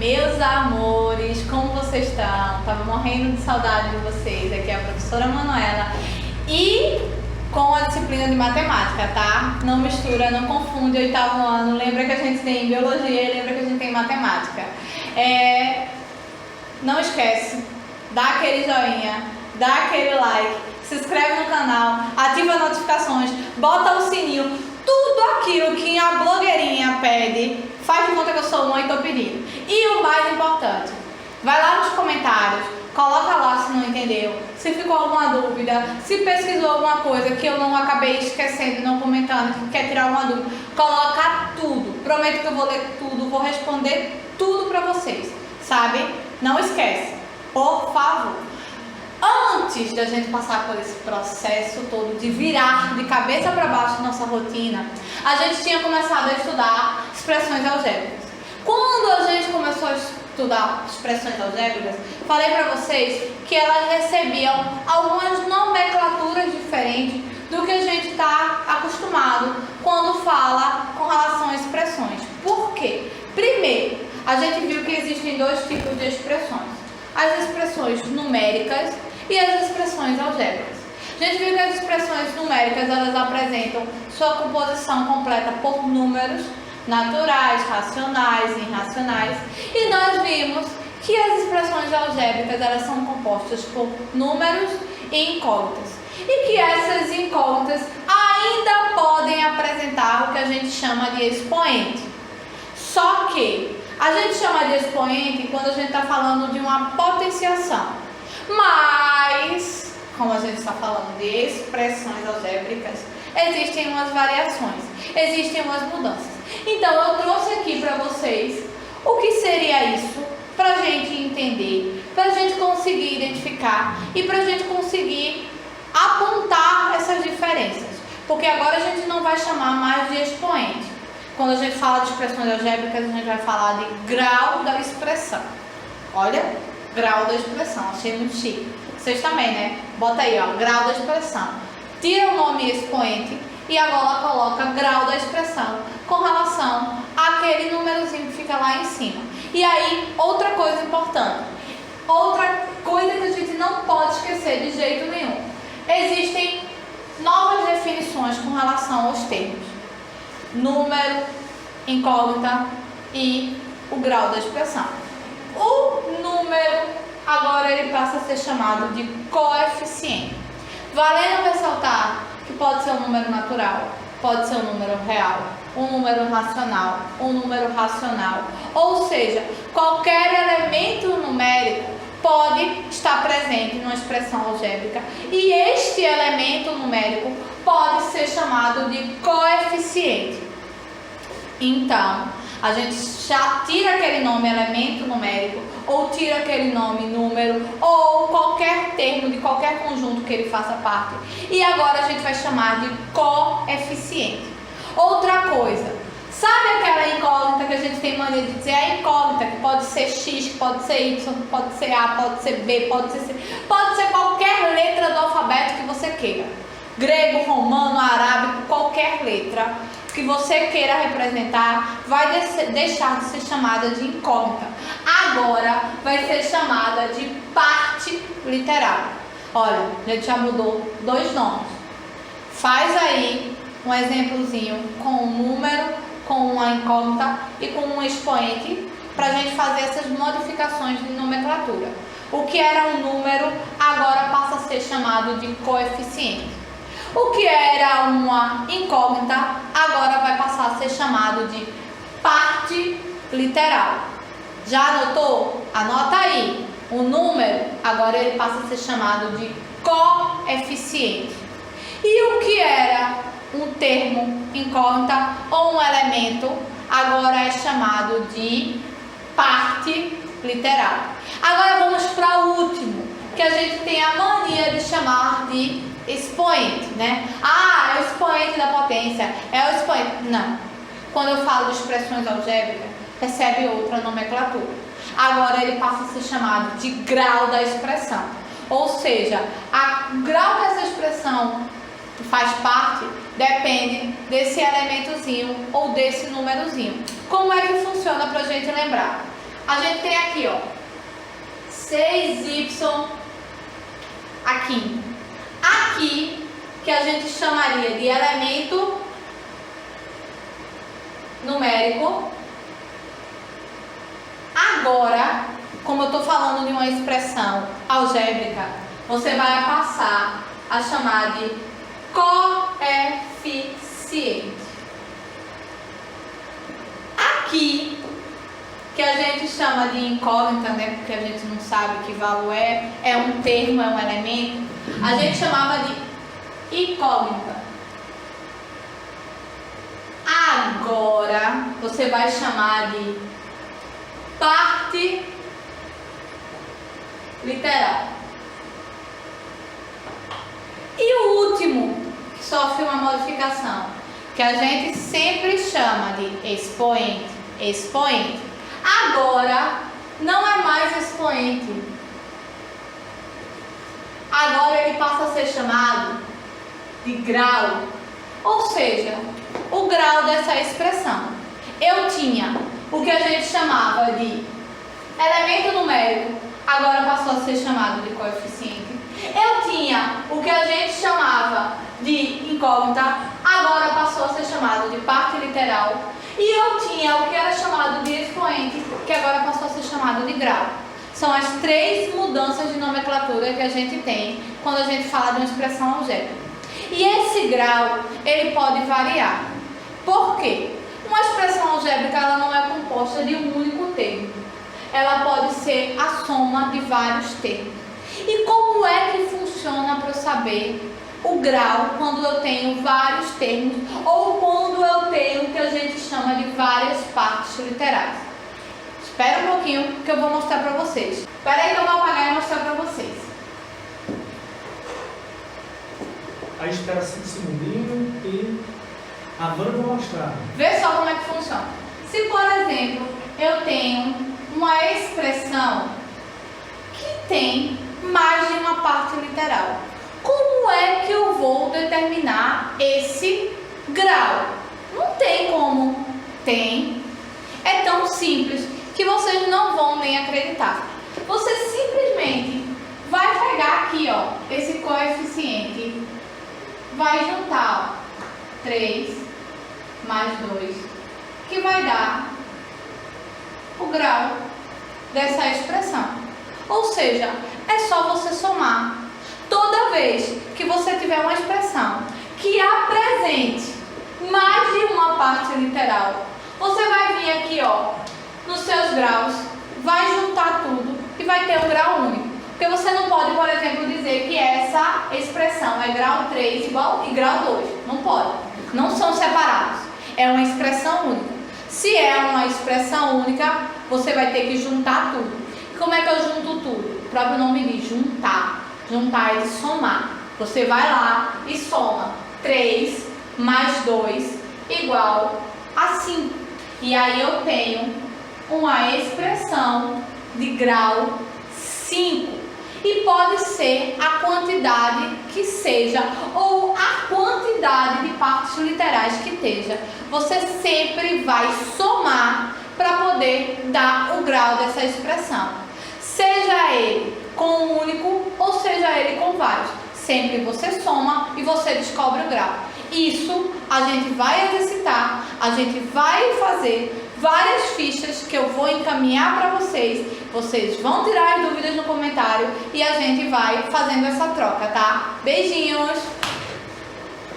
Meus amores, como vocês estão? Tava morrendo de saudade de vocês. Aqui é a professora Manuela e com a disciplina de matemática, tá? Não mistura, não confunde o oitavo ano. Lembra que a gente tem biologia e lembra que a gente tem matemática. Não esquece, dá aquele joinha, dá aquele like, se inscreve no canal, ativa as notificações, bota o sininho, tudo aquilo que a blogueirinha pede. Faz de conta que eu sou mãe e tô pedindo. E o mais importante, vai lá nos comentários, coloca lá se não entendeu, se ficou alguma dúvida, se pesquisou alguma coisa que eu não acabei esquecendo, não comentando, que quer tirar alguma dúvida, coloca tudo. Prometo que eu vou ler tudo, vou responder tudo pra vocês, sabe? Não esquece, por favor. Antes da gente passar por esse processo todo de virar de cabeça para baixo nossa rotina, a gente tinha começado a estudar expressões algébricas. Quando a gente começou a estudar expressões algébricas, falei para vocês que elas recebiam algumas nomenclaturas diferentes do que a gente está acostumado quando fala com relação a expressões. Por quê? Primeiro, a gente viu que existem dois tipos de expressões: as expressões numéricas e as expressões algébricas. A gente viu que as expressões numéricas elas apresentam sua composição completa por números naturais, racionais e irracionais, e nós vimos que as expressões algébricas elas são compostas por números e incógnitas, e que essas incógnitas ainda podem apresentar o que a gente chama de expoente. Só que a gente chama de expoente quando a gente está falando de uma potenciação. Mas, como a gente está falando de expressões algébricas, existem umas variações, existem umas mudanças. Então, eu trouxe aqui para vocês o que seria isso, para a gente entender, para a gente conseguir identificar e para a gente conseguir apontar essas diferenças. Porque agora a gente não vai chamar mais de expoente. Quando a gente fala de expressões algébricas, a gente vai falar de grau da expressão. Olha, grau da expressão, achei muito chique. Vocês também, né? Bota aí, ó, grau da expressão. Tira o nome expoente e agora coloca grau da expressão com relação àquele númerozinho que fica lá em cima. E aí, outra coisa importante, outra coisa que a gente não pode esquecer de jeito nenhum. Existem novas definições com relação aos termos: número, incógnita e o grau da expressão. O número, agora ele passa a ser chamado de coeficiente. Valendo ressaltar que pode ser um número natural, pode ser um número real, um número racional, um número racional. Ou seja, qualquer elemento numérico pode estar presente numa expressão algébrica e este elemento numérico pode ser chamado de coeficiente. Então, a gente já tira aquele nome elemento numérico, ou tira aquele nome número, ou qualquer termo de qualquer conjunto que ele faça parte. E agora a gente vai chamar de coeficiente. Outra coisa, sabe aquela incógnita que a gente tem mania de dizer? A incógnita que pode ser X, pode ser Y, pode ser A, pode ser B, pode ser C, pode ser qualquer letra do alfabeto que você queira. Grego, romano, arábico, qualquer letra que você queira representar vai deixar de ser chamada de incógnita. Agora vai ser chamada de parte literal. Olha, a gente já mudou dois nomes. Faz aí um exemplozinho com um número, com uma incógnita e com um expoente para a gente fazer essas modificações de nomenclatura. O que era um número agora passa a ser chamado de coeficiente. O que era uma incógnita agora vai passar a ser chamado de parte literal. Já anotou? Anota aí. O número agora ele passa a ser chamado de coeficiente. E o que era um termo incógnita ou um elemento agora é chamado de parte literal. Agora vamos para o último, que a gente tem a mania de chamar de expoente, né? Ah, é o expoente da potência, é o expoente. Não. Quando eu falo de expressões algébricas, recebe outra nomenclatura. Agora ele passa a ser chamado de grau da expressão. Ou seja, o grau que essa expressão faz parte depende desse elementozinho ou desse númerozinho. Como é que funciona para a gente lembrar? a gente tem aqui, ó, 6y aqui. Aqui, que a gente chamaria de elemento numérico. Agora, como eu estou falando de uma expressão algébrica, você vai passar a chamar de coeficiente. Aqui, que a gente chama de incógnita, né, porque a gente não sabe que valor é um termo, é um elemento, a gente chamava de incógnita. Agora, você vai chamar de parte literal. E o último, que sofre uma modificação, que a gente sempre chama de expoente. Expoente. Agora, não é mais expoente. Agora ele passa a ser chamado de grau. Ou seja, o grau dessa expressão. Eu tinha o que a gente chamava de elemento numérico, agora passou a ser chamado de coeficiente. Eu tinha o que a gente chamava de incógnita, agora passou a ser chamado de parte literal. E eu tinha o que era chamado de expoente, que agora passou a ser chamado de grau. São as 3 mudanças de nomenclatura que a gente tem quando a gente fala de uma expressão algébrica. E esse grau, ele pode variar. Por quê? Uma expressão algébrica, ela não é composta de um único termo. Ela pode ser a soma de vários termos. E como é que funciona para eu saber o grau quando eu tenho vários termos ou quando eu tenho o que a gente chama de várias partes literais? Espera um pouquinho que eu vou mostrar para vocês. Espera aí que eu vou apagar e mostrar para vocês. Aí espera 5 segundinhos e a Vânia vai mostrar. Vê só como é que funciona. Se, por exemplo, eu tenho uma expressão que tem mais de uma parte literal, como é que eu vou determinar esse grau? Não tem como. Tem. É tão simples que vocês não vão nem acreditar. Você simplesmente vai pegar aqui, ó, esse coeficiente, vai juntar, ó, 3 mais 2, que vai dar o grau dessa expressão. Ou seja, é só você somar. Toda vez que você tiver uma expressão que apresente mais de uma parte literal, você vai vir aqui, ó, nos seus graus, vai juntar tudo e vai ter um grau único. Porque você não pode, por exemplo, dizer que essa expressão é grau 3 igual e grau 2. Não pode. Não são separados. É uma expressão única. Se é uma expressão única, você vai ter que juntar tudo. E como é que eu junto tudo? O próprio nome diz juntar. Juntar é de somar. Você vai lá e soma 3 mais 2 igual a 5. E aí eu tenho uma expressão de grau 5. E pode ser a quantidade que seja, ou a quantidade de partes literais que esteja. Você sempre vai somar para poder dar o grau dessa expressão. Seja ele com um único ou seja ele com vários. Sempre você soma e você descobre o grau. Isso a gente vai exercitar, a gente vai fazer várias fichas que eu vou encaminhar para vocês. Vocês vão tirar as dúvidas no comentário e a gente vai fazendo essa troca, tá? Beijinhos!